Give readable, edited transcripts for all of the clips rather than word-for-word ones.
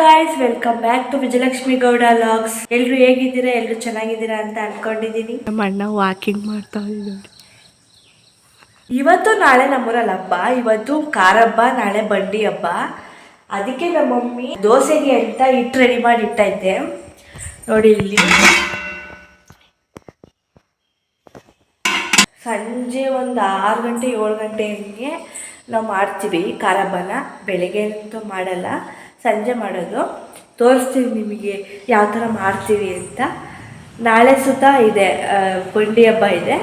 Guys, welcome back to Vijayalakshmi Gowda logs. ಎಲ್ರು ಹೇಗಿದ್ದೀರಾ? ಎಲ್ರು ಚೆನ್ನಾಗಿದ್ದೀರಾ ಅಂತ ಅನ್ಕೊಂಡಿದ್ದೀನಿ. ನಮ್ಮ ಅಣ್ಣ ವಾಕಿಂಗ್ ಮಾಡ್ತಾ ಇದ್ದಾರೆ. ಇವತ್ತು ನಾಳೆ ನಮ್ಮೂರಲ್ಲಿ ಹಬ್ಬ. ಇವತ್ತು ಕಾರ ಹಬ್ಬ, ನಾಳೆ ಬಂಡಿ ಹಬ್ಬ. ಅದಕ್ಕೆ ನಮ್ಮ ಮಮ್ಮಿ ದೋಸೆಗೆ ಅಂತ ಹಿಟ್ಟು ರೆಡಿ ಮಾಡಿ ಇಟ್ಟೈತೆ ನೋಡಿ. ಇಲ್ಲಿ ಸಂಜೆ ಒಂದು 6 ಗಂಟೆ 7 ಗಂಟೆಗೆ ನಾವು ಮಾಡ್ತೀವಿ ಕಾರ ಹಬ್ಬನ. ಬೆಳಗ್ಗೆ ಅಂತೂ ಮಾಡಲ್ಲ, ಸಂಜೆ ಮಾಡೋದು. ತೋರಿಸ್ತೀವಿ ನಿಮಗೆ ಯಾವ ಥರ ಮಾಡ್ತೀವಿ ಅಂತ. ನಾಳೆ ಸುತ್ತ ಇದೆ ಬಂಡಿ ಹಬ್ಬ ಇದೆ,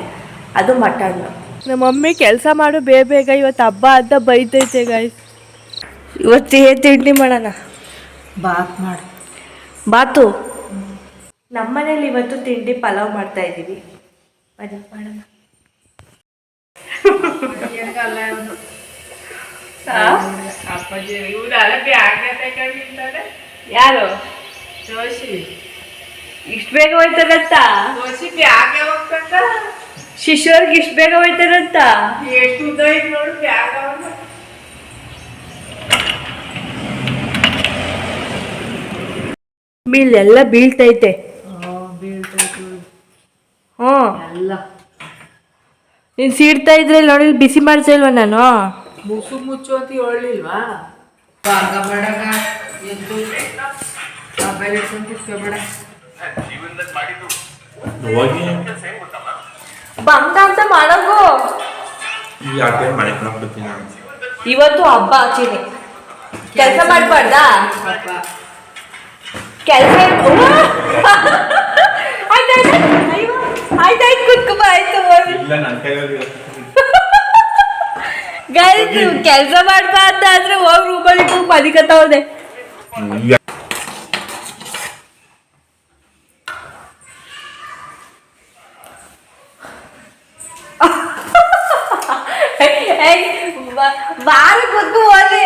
ಅದು ಮಟನ್ನು. ನಮ್ಮ ಮಮ್ಮಿ ಕೆಲಸ ಮಾಡು ಬೇಗ, ಇವತ್ತು ಹಬ್ಬ ಅಂತ ಬೈತೈತೆ ಗಾಯ್ಸ್. ಇವತ್ತು ತಿಂಡಿ ಮಾಡೋಣ. ಬಾತು ನಮ್ಮನೇಲಿ ಇವತ್ತು ತಿಂಡಿ ಪಲಾವ್ ಮಾಡ್ತಾ ಇದ್ದೀವಿ. ಬನ್ನಿ ಮಾಡೋಣ. ಯಾರು ಜೋಶಿ ಇಷ್ಟು ಬೇಗ ಹೋಯ್ತಾರಂತ? ಶಿಶುವರ್ಗೆ ಇಷ್ಟು ಬೇಗ ಹೋಯ್ತಾರಂತ? ಎಷ್ಟು ನೋಡಿ ಬ್ಯಾಗ ಎಲ್ಲ ಬೀಳ್ತೈತೆ. ನೀನು ಸೀಡ್ತಾ ಇದ್ರೆ ನೋಡಿ, ಬಿಸಿ ಮಾಡ್ತಾ ಇಲ್ವಾ ನಾನು? ಮುಚ್ಚು ಅಂತ ಹೇಳಿಲ್ವಾ? ಬಂದ ಅಂತ ಮಾಡೋದು. ಇವತ್ತು ಹಬ್ಬ ಆಚೆನೆ ಕೆಲಸ ಮಾಡ್ಬಾರ್ದಾ? ಕೆಲಸ ಆಯ್ತಾಯ್ತು, ಕುತ್ಕೊ ಆಯ್ತು. ಗಾಯ್ತು ಕೆಲಸ ಮಾಡ್ಬಾ ಅಂತ ಆದ್ರೆ ಹೋಗಿ ರೂಮಲ್ಲಿ ಮದಿಕತ್ತವ್ದೆ. ಬಾರ ಕುತ್ಕೊ ಹೋದೆ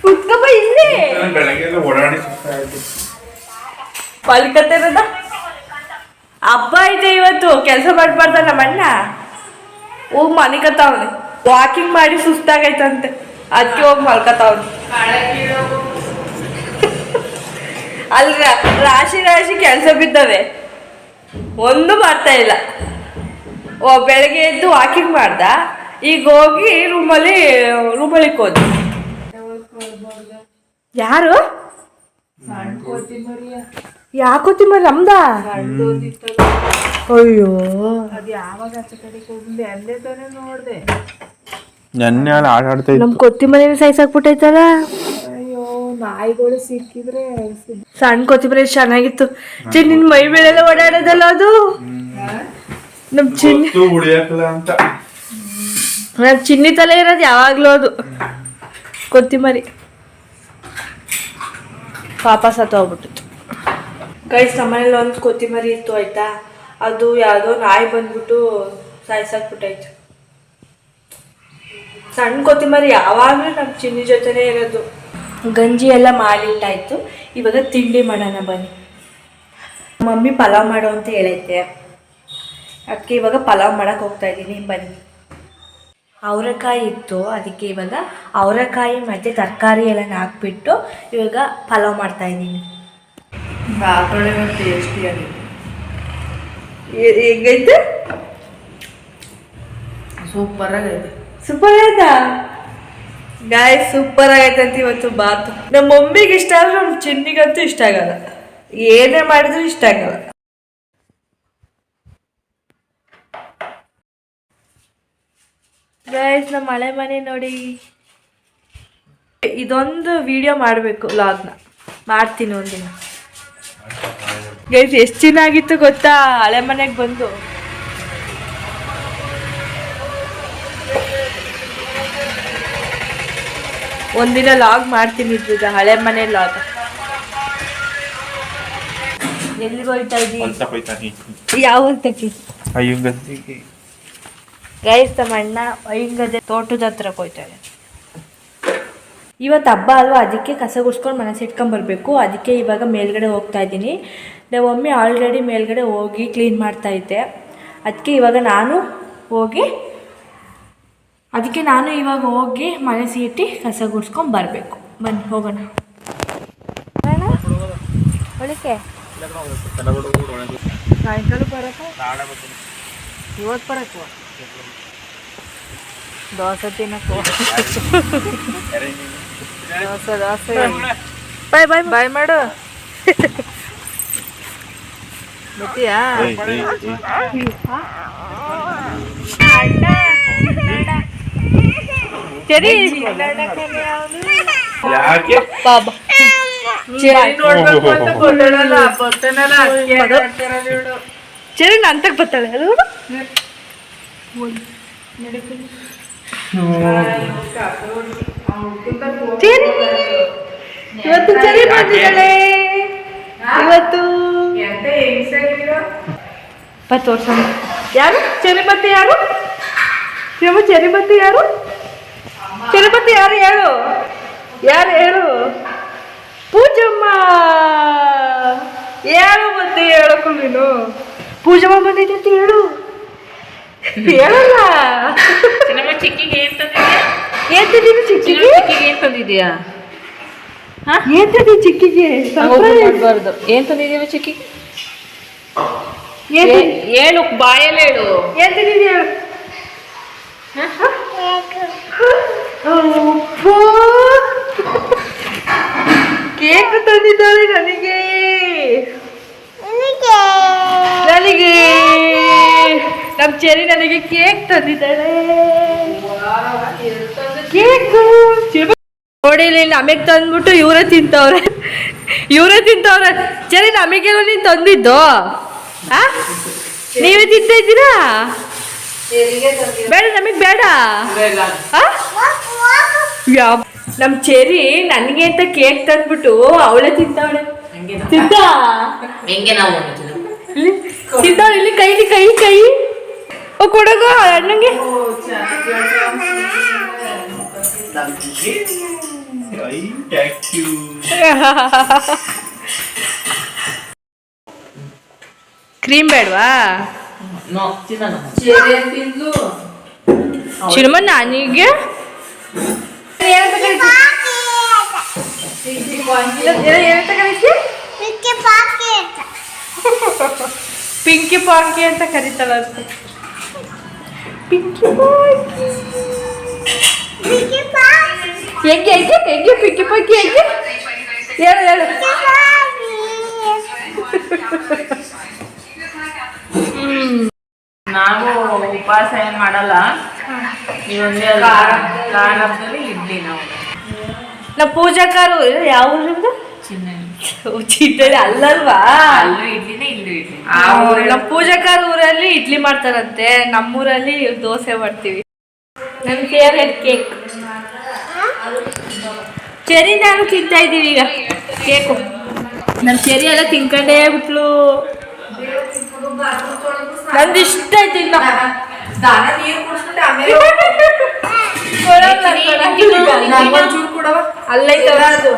ಕುತ್ಕಪ್ಪ ಇಲ್ಲಿ ಪಲ್ಕತ್ತಿರದ ಹಬ್ಬ ಐತೆ ಇವತ್ತು. ಕೆಲಸ ಮಾಡ್ಬಾರ್ದ ನಮ್ಮ ಅಣ್ಣ? ಹೋಗಿ ಮನಿಕತ್ತವ್ನೆ. ವಾಕಿಂಗ್ ಮಾಡಿ ಸುಸ್ತಾಗೈತಂತೆ, ಅದಕ್ಕೆ ಹೋಗಿ ಮಲ್ಕತ್ತವ್ನೆ. ಅಲ್ಲಿ ರಾಶಿ ರಾಶಿ ಕೆಲಸ ಬಿದ್ದವೆ, ಒಂದು ಮಾಡ್ತಾ ಇಲ್ಲ. ಬೆಳಗ್ಗೆ ಎದ್ದು ವಾಕಿಂಗ್ ಮಾಡ್ದ, ಈಗ ಹೋಗಿ ರೂಮಲ್ಲಿ ಹೋದ. ಯಾರು? ಯಾವ ಕೊತ್ತಿಮರಿ? ನಮ್ದ? ಅಯ್ಯೋ, ಅದು ಯಾವಾಗ ಆಚೆ ಕಡೆ ಹೋಗ್ಲಿ ಅಲ್ಲೇ ತಾನೇ ನೋಡ್ದೆ. ನಮ್ ಕೊತ್ತಿಮರಿ ಸೈಸಾಕ್ಬಿಟ್ಟೈತಲ್ಲ. ಅಯ್ಯೋ, ನಾಯಿಗಳು ಸಿಕ್ಕಿದ್ರೆ ಸಣ್ಣ ಕೊತ್ತಿಮರಿ ಚೆನ್ನಾಗಿತ್ತು. ನಿನ್ ಮೈ ಮೇಲೆಲ್ಲ ಓಡಾಡೋದಲ್ಲ ಅದು. ನಮ್ ಚಿನ್ನಿ ತಲೆ ಇರೋದು ಯಾವಾಗ್ಲೂ ಅದು ಕೊತ್ತಿಮರಿ. ಪಾಪ ಸತ್ತೋಗ್ಬಿಟ್ಟಿತ್ತು ಗೈಸ್. ನಮ್ಮನೇಲಿ ಒಂದು ಕೊತ್ತಿಮರಿ ಇತ್ತು ಆಯ್ತಾ, ಅದು ಯಾವುದೋ ನಾಯಿ ಬಂದ್ಬಿಟ್ಟು ಸಾಯ್ಸಾಕ್ಬಿಟ್ಟೈತೆ. ಸಣ್ಣ ಕೊತ್ತಿಮರಿ ಯಾವಾಗಲೂ ನಮ್ಮ ಚಿನ್ನಿ ಜೊತೆನೇ ಇರೋದು. ಗಂಜಿ ಎಲ್ಲ ಮಾಡಿಟ್ಟಾಯ್ತು, ಇವಾಗ ತಿಂಡಿ ಮಾಡೋಣ ಬನ್ನಿ. ಮಮ್ಮಿ ಪಲಾವ್ ಮಾಡು ಅಂತ ಹೇಳೈತೆ, ಅದಕ್ಕೆ ಇವಾಗ ಪಲಾವ್ ಮಾಡಕ್ಕೆ ಹೋಗ್ತಾ ಇದ್ದೀನಿ ಬನ್ನಿ. ಅವರೆಕಾಯಿ ಇತ್ತು, ಅದಕ್ಕೆ ಇವಾಗ ಅವರೆಕಾಯಿ ಮತ್ತು ತರಕಾರಿ ಎಲ್ಲ ಹಾಕ್ಬಿಟ್ಟು ಇವಾಗ ಪಲಾವ್ ಮಾಡ್ತಾ ಇದ್ದೀನಿ. ಟೇಸ್ಟಿಯಾಗಿ ಹೇಗೈತೆ? ಸೂಪರ್ ಆಗೈತೆ. ಸೂಪರ್ ಆಯ್ತಾ ಗಾಯ್? ಸೂಪರ್ ಆಗೈತಂತ ಇವತ್ತು ಬಾತು. ನಮ್ಮ ಮಮ್ಮಿಗೆ ಇಷ್ಟ ಆದ್ರೆ ನಮ್ಮ ಚಿನ್ನಿಗಂತೂ ಇಷ್ಟ ಆಗಲ್ಲ. ಏನೇ ಮಾಡಿದ್ರು ಇಷ್ಟ ಆಗಲ್ಲ. ಗೈಸ್, ನಮ್ಮ ಹಳೆ ಮನೆ ನೋಡಿ. ಇದೊಂದು ವಿಡಿಯೋ ಮಾಡಬೇಕು, ವ್ಲಾಗ್ನ ಮಾಡ್ತೀನಿ ಒಂದಿನ. ಗೈಸ್, ಎಷ್ಟು ಚೆನ್ನಾಗಿತ್ತು ಗೊತ್ತಾ ಹಳೆ ಮನೆಗೆ ಬಂದು. ಒಂದಿನ ಲಾಗ್ ಮಾಡ್ತೀನಿ ಇದ್ದ ಹಳೆ ಮನೆ ಲಾಗ್. ಎಲ್ಲಿಗೆ ಹೋಗ್ತಾ ಇದ್ದೀವಿ? ಯಾವ ತಕ್ಕಿ ಗೈಸ್, ನಮ್ಮ ಅಣ್ಣ ಅಯ್ಯಂಗದೆ ತೋಟದ ಹತ್ರಕ್ಕೆ ಹೋಗ್ತಾರೆ. ಇವತ್ತು ಹಬ್ಬ ಅಲ್ವಾ, ಅದಕ್ಕೆ ಕಸ ಗುಡಿಸ್ಕೊಂಡು ಮನೆ ಸಿಟ್ಕೊಂಬರ್ಬೇಕು. ಅದಕ್ಕೆ ಇವಾಗ ಮೇಲ್ಗಡೆ ಹೋಗ್ತಾ ಇದ್ದೀನಿ. ನಮ್ಮ ಮಮ್ಮಿ ಆಲ್ರೆಡಿ ಮೇಲ್ಗಡೆ ಹೋಗಿ ಕ್ಲೀನ್ ಮಾಡ್ತಾಯಿದ್ದೆ. ಅದಕ್ಕೆ ಇವಾಗ ನಾನು ಇವಾಗ ಹೋಗಿ ಮನೆ ಸೀಟಿ ಕಸ ಗುಡಿಸ್ಕೊಂಡು ಬರಬೇಕು. ಬನ್ನಿ ಹೋಗೋಣ. ಒಳಕ್ಕೆ ಸಾಯಂಕಾಲ ಬರಕ ಇವತ್ತು ಬರಕ ದೋಸೆ ತಿನ್ನಕ್ಕೋ ದೋಸೆ ಬಾಯ್ ಬಾಯ್ ಬಾಯ್ ಮಾಡು ಬತ್ತೀಯಾ ಸರಿ ಬಾಬಾ ಚರಿ ಅಂತಕ್ ಬರ್ತಾಳೆ ಅದು ಇವತ್ತು ಚರಿ ಬಂದಿದ್ದಾಳೆ ಇವತ್ತು ತೋರ್ಸ ಯಾರು ಚರಿ ಮತ್ತೆ ಯಾರು ಚರಿ ಮತ್ತೆ ಯಾರು ಚರಿ ಮತ್ತೆ ಯಾರು ಹೇಳು ಯಾರು ಹೇಳು ಪೂಜಮ್ಮ ಹೇಳು ಮತ್ತೆ ಹೇಳಕ್ಕೂ ನೀನು ಪೂಜಮ್ಮ ಬಂದೈತೆ ಅಂತ ಹೇಳು ಹೇಳಲ್ಲ ಚಿಕ್ಕಿಗೆ ಏನ್ ತಂದಿದ್ಯಾ ಏನ್ ತಂದಿದ್ದು ಚಿಕ್ಕಿಗೆ ಏನ್ ತಂದಿದ್ಯಾ ಏನ್ ತಂದಿ ಚಿಕ್ಕಿಗೆ ಮಾಡ್ಬಾರ್ದು ಏನ್ ತಂದಿದೀವ ಚಿಕ್ಕಿಗೆ ಹೇಳು ಬಾಯಲ್ಲಿ ಹೇಳು ಏನ್ ತಂದಿದ್ಯ ಹೇಳು ಕೇಕ್ ತಂದಿದ್ದಾಳೆ ನನಗೆ ನನಗೆ ನಮ್ ಚೆರಿ ನನಗೆ ಕೇಕ್ ತಂದಿದ್ದಾಳೆ ಕೇಕ್ ನೋಡಿ ಇಲ್ಲಿ ನಮಗೆ ತಂದ್ಬಿಟ್ಟು ಇವರೇ ತಿಂತವ್ರೆ ಚೆರಿ ನಮಗೆಲ್ಲ ನೀನು ತಂದಿದ್ದು ನೀವೇ ತಿಂತಾ ಇದ್ದೀರಾ ಬೇಡ ನಮಗ್ ಬೇಡ ನಮ್ ಚೆರಿ ನನ್ಗೆ ಅಂತ ಕೇಕ್ ತಂದ್ಬಿಟ್ಟು ಅವಳೇ ತಿಂತಾವಳೆ ತಿಂತಾವಳೆ ಇಲ್ಲಿ ಕೈಲಿ ಕೈ ಕೊಡಗೋ ಅಣ್ಣಂಗೆ ಕ್ರೀಮ್ ಬೇಡವಾ ಚಿರಮ ನಾನಿಗೆ ಪಿಂಕಿ ಪಾಂಕಿ ಅಂತ ಕರೀತಾಳ ಪಿಂಕಿ ಪಾಂಕಿ ಹೆಂಗೆ ಪಿಂಕಿ ಪಾಂಕಿ ಹೆಂಗೆ ಹೇಳು ನಾವು ಉಪವಾಸ ಏನ್ ಮಾಡಲ್ಲ ಇವೊಂದೇ ಕಾರಣದಲ್ಲಿ ಇಡ್ಲಿ ನಾವು ನಮ್ಮ ಪೂಜಾಕಾರು ಯಾವ ಊರಿಂದ ಚಿನ್ನದಲ್ಲಿ ಅಲ್ಲಲ್ವಾ ಅಲ್ಲೂ ಇಡ್ಲಿನೇ ಇಲ್ಲೂ ಇಡ್ಲಿ ನಮ್ಮ ಪೂಜಾಕಾರ ಊರಲ್ಲಿ ಇಡ್ಲಿ ಮಾಡ್ತಾರಂತೆ ನಮ್ಮೂರಲ್ಲಿ ದೋಸೆ ಮಾಡ್ತೀವಿ ನನ್ನ ಫೇವ್ರೆಟ್ ಕೇಕ್ ಚೆರಿ ನಾನು ತಿಂತಾ ಇದ್ದೀವಿ ಈಗ ಕೇಕು ನನ್ನ ಚೆರಿ ಎಲ್ಲ ತಿನ್ಕೊಂಡೇ ಬಿಟ್ಲು ನಂದು ಇಷ್ಟ ಆಯ್ತು ಇನ್ನ ಅಲ್ಲೈತಲ್ಲ ಅದು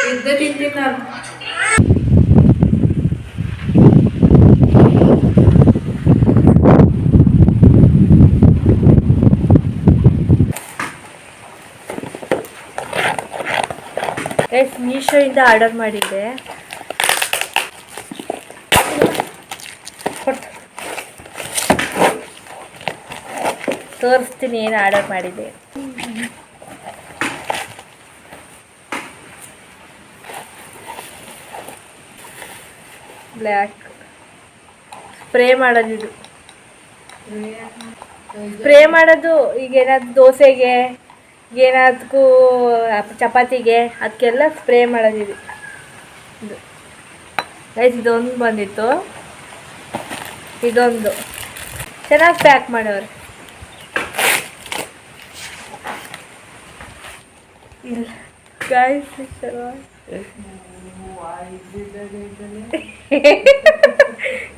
ಇದ್ದ ತಿಂತೀನಿ ನಾನು ಮೀಶೋಯಿಂದ ಆರ್ಡರ್ ಮಾಡಿದ್ದೆ ತೋರಿಸ್ತೀನಿ ಏನು ಆರ್ಡರ್ ಮಾಡಿದ್ದೆ ಬ್ಲ್ಯಾಕ್ ಸ್ಪ್ರೇ ಮಾಡೋದಿದು ಸ್ಪ್ರೇ ಮಾಡೋದು ಈಗ ಏನಾದ್ರು ದೋಸೆಗೆ ಏನಾದಕ್ಕೂ ಚಪಾತಿಗೆ ಅದಕ್ಕೆಲ್ಲ ಸ್ಪ್ರೇ ಮಾಡೋದಿದು ಇದು ಗೈಸ್ ಇದೊಂದು ಬಂದಿತ್ತು ಇದೊಂದು ಚೆನ್ನಾಗಿ ಪ್ಯಾಕ್ ಮಾಡೋರು ಇಲ್ಲ ಗೈಸ್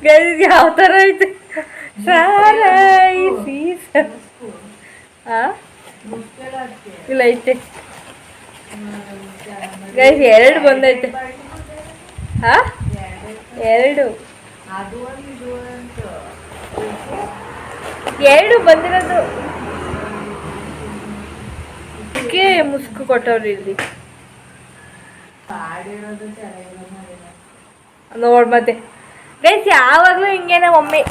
ಗೈಸ್ ಯಾವ ಥರ ಐತೆ ಸಾರಾಯಿ ಸೀಸ ಇಲ್ಲ ಐತೆ ಗೈಸ್ 2 ಬಂದೈತೆ ಎರಡು ಬಂದಿರೋದು ಅದಕ್ಕೆ ಮುಸ್ಕು ಕೊಟ್ಟವ್ರು ಇಲ್ಲಿ ನೋಡ್ ಮತ್ತೆ ಗೈಸ್ ಯಾವಾಗಲೂ ಹಿಂಗೇನೆ ಮಮ್ಮಿ.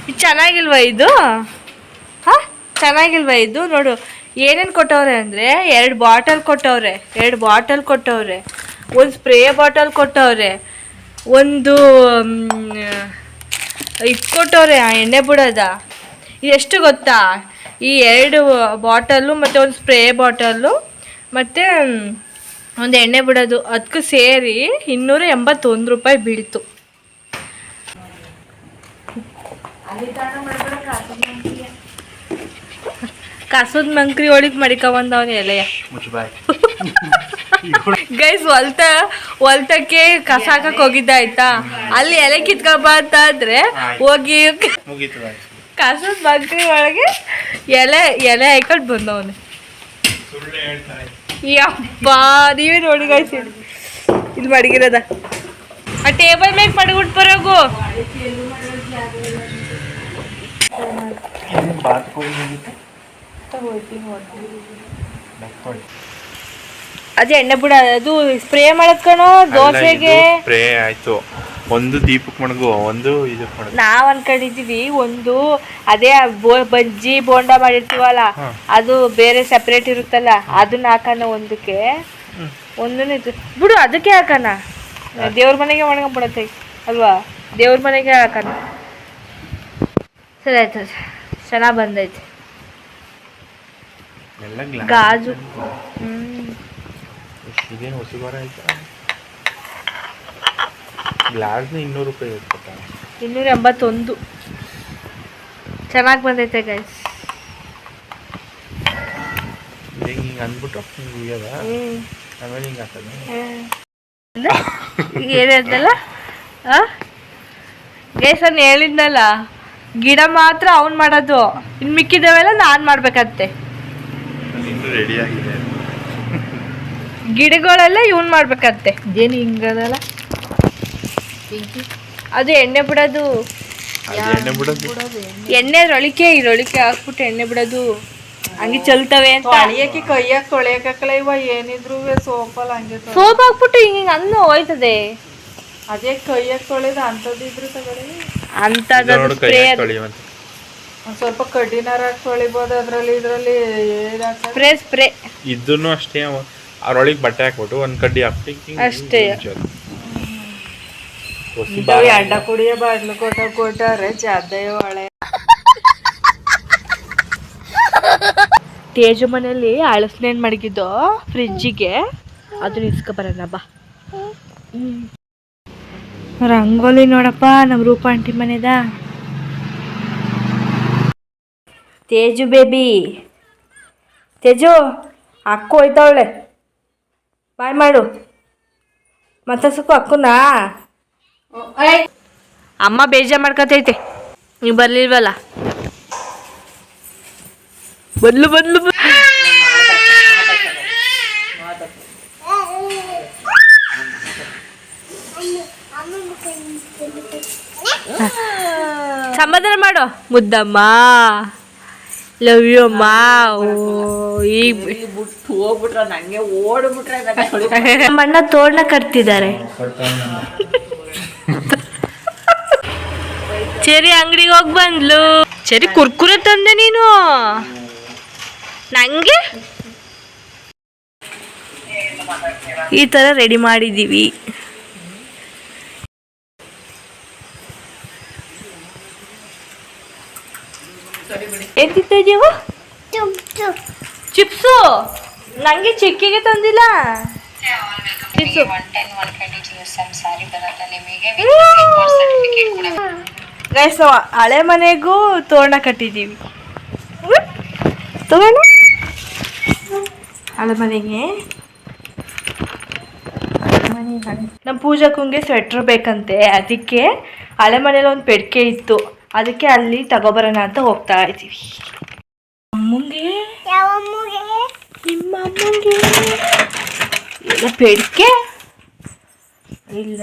ಇದು ಚೆನ್ನಾಗಿಲ್ವಾ ಇದು? ಹಾಂ ಚೆನ್ನಾಗಿಲ್ವಾ ಇದು? ನೋಡು ಏನೇನು ಕೊಟ್ಟವ್ರೆ ಅಂದರೆ 2 ಬಾಟಲ್ ಕೊಟ್ಟವ್ರೆ, ಒಂದು ಸ್ಪ್ರೇ ಬಾಟಲ್ ಕೊಟ್ಟವ್ರೆ, ಒಂದು ಇದು ಕೊಟ್ಟವ್ರೆ ಎಣ್ಣೆ ಬಿಡೋದ. ಎಷ್ಟು ಗೊತ್ತಾ? ಈ 2 ಬಾಟಲು ಮತ್ತು ಒಂದು ಸ್ಪ್ರೇ ಬಾಟಲು ಮತ್ತು ಒಂದು ಎಣ್ಣೆ ಬಿಡೋದು, ಅದಕ್ಕೂ ಸೇರಿ 281 ರೂಪಾಯಿ ಬೀಳ್ತು. ಕಸದ ಮಂಕ್ರಿ ಒಳಗೆ ಮಡಿಕೊಂಬಂದವನು ಎಲೆಯ ಗೈಸ್. ಹೊಲ್ತಕ್ಕೆ ಕಸ ಹಾಕಕ್ ಹೋಗಿದ್ದ ಆಯ್ತಾ, ಅಲ್ಲಿ ಎಲೆ ಕಿತ್ಕೊಬ ಅಂತ ಅಂದ್ರೆ ಹೋಗಿ ಕಸದ ಮಂಕ್ರಿ ಒಳಗೆ ಎಲೆ ಹಾಕೊಂಡು ಬಂದವನು. ಯಪ್ಪ ನೀವೇ ನೋಡಿ ಗೈಸ್, ಇಲ್ಲಿ ಮಡಗಿರೋದ ಆ ಟೇಬಲ್ ಮೇಲೆ ಮಡಗ್ಬಿಟ್ಟು ಬರೋಗು. ಅದೇ ಎಣ್ಣೆ ಬಿಡ, ಅದು ಸ್ಪ್ರೇ ಮಾಡಕ್ಕಣೋ ದೋಸೆಗೆ. ಸ್ಪ್ರೇ ಆಯ್ತು, ಒಂದು ದೀಪಕ್ ಮಣಗು, ಒಂದು ಇದಕ್ಕೆ ಮಣಗು. ನಾವ್ ಅನ್ಕೊಂಡಿದೀವಿ ಒಂದು ಅದೇ ಬಜ್ಜಿ ಬೋಂಡಾ ಮಾಡಿರ್ತೀವಲ್ಲ ಅದು ಬೇರೆ ಸೆಪರೇಟ್ ಇರುತ್ತಲ್ಲ, ಅದನ್ನ ಹಾಕೋಣ ಒಂದಕ್ಕೆ, ಒಂದನ್ನ ಇದು ಬಿಡು ಅದಕ್ಕೆ ಹಾಕೋಣ. ದೇವ್ರ ಮನೆಗೆ ಒಣಗಬಿಡತ್ತೆ ಅಲ್ವಾ, ದೇವ್ರ ಮನೆಗೆ ಹಾಕೋಣ. ಸರಿ ಆಯ್ತು, ಚೆನ್ನಾಗಿ ಬಂದೈತೆ ಗಾಜು. ಇದೇನು ಹೊಸ ಬಾರ ಆಯ್ತಾ? ಗ್ಲಾಸ್ನ 200 ರೂಪಾಯಿ ಇರ್ತಕ್ಕ, 281. ಚೆನ್ನಾಗಿ ಬಂದೈತೆ ಗೈಸ್. ಹಿಂಗೆ ಅಂದ್ಬಿಟ್ಟು ಹಿಂಗೆ ಉಯ್ಯದ, ಆಮೇಲೆ ಹಿಂಗೆ ಹಾಕೋದು. ಏನಂತಲ್ಲ ಗೈಸ್, ನಾನು ಹೇಳಿದ್ನಲ್ಲ ಗಿಡ ಮಾತ್ರ ಅವ್ನು ಮಾಡೋದು, ಇನ್ನು ಮಿಕ್ಕಿದವೆಲ್ಲ ನಾನು ಮಾಡ್ಬೇಕಂತೆ. ಇನ್ನೂ ರೆಡಿ ಆಗಿದೆ, ಗಿಡಗಳೆಲ್ಲ ಇವನ್ ಮಾಡ್ಬೇಕಂತೆ. ಇದೇನು ಹಿಂಗದಲ್ಲ, ಅದು ಎಣ್ಣೆ ಬಿಡೋದು, ಎಣ್ಣೆ ರೊಳಿಕೆ ಹಾಕ್ಬಿಟ್ಟು ಎಣ್ಣೆ ಬಿಡೋದು, ಹಂಗೆ ಚಲ್ತವೆ ಅಂತ. ಅಳಿಯಕ್ಕೆ ಕೈಯಾಗ ತೊಳೆಯಕ್ಕಲ್ಲ ಇವ ಏನಿದ್ರು ಸೋಪಲ್ಲ ಹಂಗೆ ಸೋಪ್ ಹಾಕ್ಬಿಟ್ಟು ಹಿಂಗೆ ಅನ್ನ ಹೋಯ್ತದೆ. ಅದೇ ಕೈಯಾಗ ತೊಳೆದ ಅಂತದಿದ್ರು ತಗೊಳ್ಳಿ, ಅಂತದ್ದು ಸ್ಪ್ರೇ, ಒಂದ್ ಸ್ವಲ್ಪ ಕಡ್ಡಿನಾರ ತೊಳಿಬೋದು ಅದ್ರಲ್ಲಿ, ಇದ್ರಲ್ಲಿ ಸ್ಪ್ರೇ ಇದನ್ನು ಅಷ್ಟೇ. ಅದ್ರೊಳಗೆ ಬಟ್ಟೆ ಹಾಕ್ಬಿಟ್ಟು ಒಂದು ಕಡ್ಡಿ ಹಾಕ್ಬಿಟ್ಟು ಅಷ್ಟೇ. ಅಂಡ ಕುಡಿಯ ಬಾಟ್ಲು ಕೊಟ್ಟಾರೆ ಜಾದಯ ಒಳ್ಳೆ. ತೇಜು ಮನೆಯಲ್ಲಿ ಅಳಸನೇನು ಮಡಗಿದ್ದು ಫ್ರಿಜ್ಜಿಗೆ, ಅದನ್ನ ಇಸ್ಕೊಬರೋಣ ಬಾ. ರಂಗೋಲಿ ನೋಡಪ್ಪ ನಮ್ಮ ರೂಪ ಆಂಟಿ ಮನೆದ. ತೇಜು ಬೇಬಿ, ತೇಜು ಅಕ್ಕು ಹೋಯ್ತಾವಳೆ, ಬಾಯ್ ಮಾಡು ಮತ್ತಸಕ್ಕೂ ಅಕ್ಕುನಾ. ಅಮ್ಮ ಬೇಜಾರು ಮಾಡ್ಕೊತೈತೆ ನೀವು ಬರ್ಲಿಲ್ವಲ್ಲ. ಬದ್ಲು ಸಮಾಧಾನ ಮಾಡೋ ಮುದ್ದಮ್ಮ, ಲವ್ ಯು ಅಮ್ಮ. ಈಗ ಬಿಟ್ಟು ಹೋಗ್ಬಿಟ್ರೆ ನಂಗೆ ಓಡ್ಬಿಟ್ರೆ ನಮ್ಮ ಅಣ್ಣ ತೋರಣ ಕಟ್ತಿದ್ದಾರೆ. ಚೆರಿ ಅಂಗಡಿಗೆ ಹೋಗಿ ಬಂದ್ಲು. ಚೆರಿ ಕುರ್ಕುರೆ ತಂದೆ ನೀನು ನಂಗೆ. ಈ ತರ ರೆಡಿ ಮಾಡಿದೀವಿ. ಎಂತಿತ್ತು ಜೀವ? ಚಿಪ್ಸು ನಂಗೆ ಚಿಕ್ಕಿಗೆ ತಂದಿಲ್ಲ. ಚಿಪ್ಸು ಗೈಸ್, ಹಳೆ ಮನೆಗೂ ತೋರಣ ಕಟ್ಟಿದ್ದೀವಿ. ತಗೋಣ ಹಳೆ ಮನೆಗೆ. ನಮ್ಮ ಪೂಜಕ್ಕಂಗೆ ಸ್ವೆಟ್ರ್ ಬೇಕಂತೆ, ಅದಕ್ಕೆ ಹಳೆ ಮನೇಲಿ ಒಂದು ಪೆಟ್ಟಿಗೆ ಇತ್ತು, ಅದಕ್ಕೆ ಅಲ್ಲಿ ತಗೋಬರೋಣ ಅಂತ ಹೋಗ್ತಾ ಇದ್ದೀವಿ. ಅಮ್ಮಂಗೆ ನಿಮ್ಮ ಅಮ್ಮಂಗೆ ಎಲ್ಲ ಪೆಟ್ಟಿಗೆ ಇಲ್ಲ,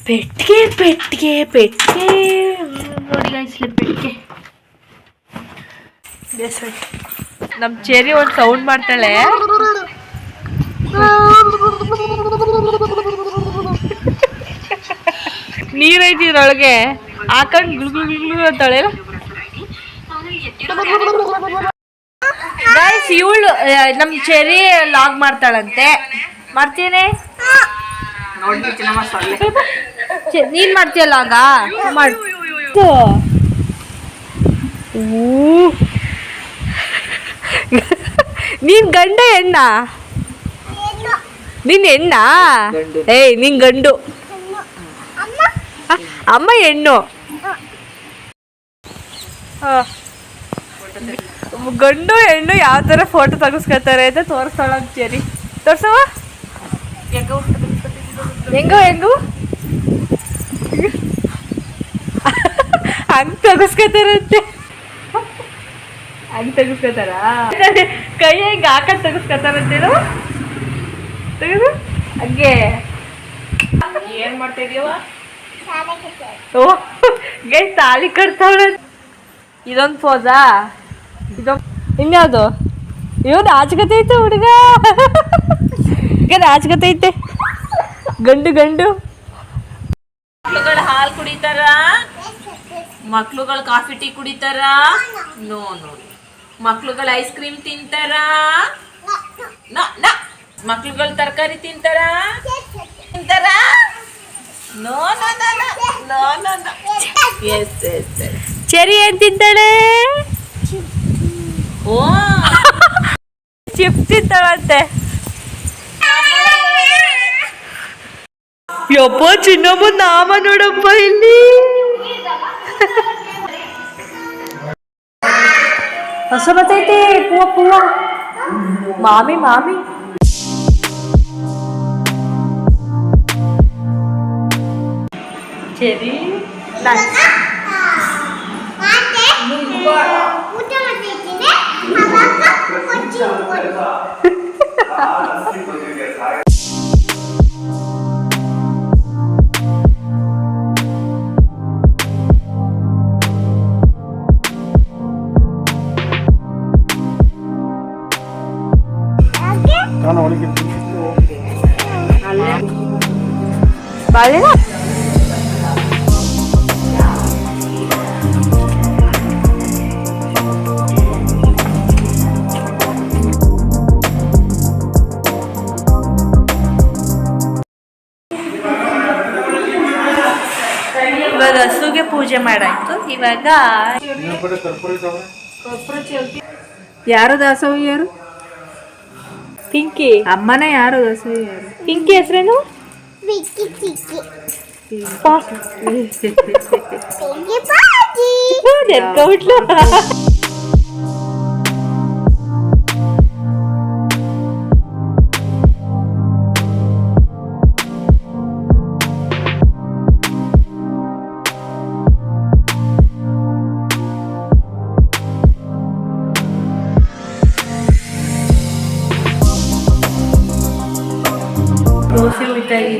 ಪೆಟ್ಟಿಗೆ ನೋಡಿ ಗೈಸ್, ಪೆಟ್ಟಿಗೆ. ನಮ್ಮ ಚೆರಿ ಒಂದು ಸೌಂಡ್ ಮಾಡ್ತಾಳೆ. ನೀರೈತಿ ಇದ್ರೊಳಗೆ ಹಾಕೊಂಡು ಗುಳು ಅಂತಾಳೆ. ಗೈಸ್ ಇವಳು ನಮ್ ಚೆರಿ ಲಾಗ್ ಮಾಡ್ತಾಳಂತೆ. ಮಾಡ್ತೀನಿ ನೋಡಿ ಚಿನ್ನಮ್ಮ ಸೊಳ್ಳೆ. ನೀನ್ ಮಾಡ್ತೀಯ ಲಾಗ ಮಾಡು. ನೀನ್ ಗಂಡ ಹೆಣ್ಣ? ನೀನ್ ಹೆಣ್ಣ? ಏಯ್ ನೀನ್ ಗಂಡು. ಅಮ್ಮ ಹೆಣ್ಣು. ಗಂಡು ಹೆಣ್ಣು ಯಾವ ತರ ಫೋಟೋ ತೆಗಿಸ್ಕೊತಾರೆ ಅಂತ ತೋರಿಸ್ತಾಳ ಚೆರಿ. ತೋರ್ಸವ ಹೆಂಗೋ ಹಂಗ್ ತೆಗಿಸ್ಕೊತಾರಂತೆ. ಹಂಗ್ ತೆಗಿಸ್ಕೊತಾರ ಕೈ ಹೆಂಗ್ ಹಾಕಂಡ್ ತೆಗಿಸ್ಕೊತಾರಂತೇನು ತೆಗೆದು ಹಂಗೆ. ಏನ್ ಮಾಡ್ತಾ ಇದೀವ? ಓ ಗೈ ತಾಲಿ ಕಟ್ತಾವಳ. ಇದೊಂದು ಪೋಸಾ? ಇನ್ಯಾವುದು? ಇವ್ ನಾಚ್ಕತೈತೆ ಹುಡುಗ. ನಾಚ್ಕತೈತೆ ಗಂಡು. ಮಕ್ಳುಗಳು ಹಾಲು ಕುಡಿತಾರ? ಮಕ್ಳುಗಳು ಕಾಫಿ ಟೀ ಕುಡಿತಾರ? ನೋ. ಮಕ್ಳುಗಳು ಐಸ್ ಕ್ರೀಮ್ ತಿಂತಾರ? ಮಕ್ಳುಗಳು ತರಕಾರಿ ತಿಂತಾರ? ನೋ. ಎಸ್. ಚೆರಿ ಏನ್ ತಿಂತಾಳೆ? ಓ ಚಿಪ್ಸ್ ತಿಂತಾಳಂತೆ. ಯಪ್ಪ ಚಿನ್ನಮ್ಮ ನಾಮ ನೋಡಪ್ಪ ಇಲ್ಲಿ. ಹೊಸ ಬರ್ತೈತೆ ಪೂವ ಮಾಮಿ ಚೆರಿ ಬಾಳೆ ಇವಾಗ ಹಸುಗೆ ಪೂಜೆ ಮಾಡಾಯ್ತು. ಇವಾಗ ಯಾರು ದಾಸೋಹಿ ಯಾರು? ಪಿಂಕಿ ಅಮ್ಮನ ಯಾರು ದಾಸೋಹಿ ಯಾರು? ಪಿಂಕಿ ಹೆಸರೇನು? ನೆನ್ಕೊಬಿಟ್ಲು. ದೋಸೆ ಮಿಠಾಯಿ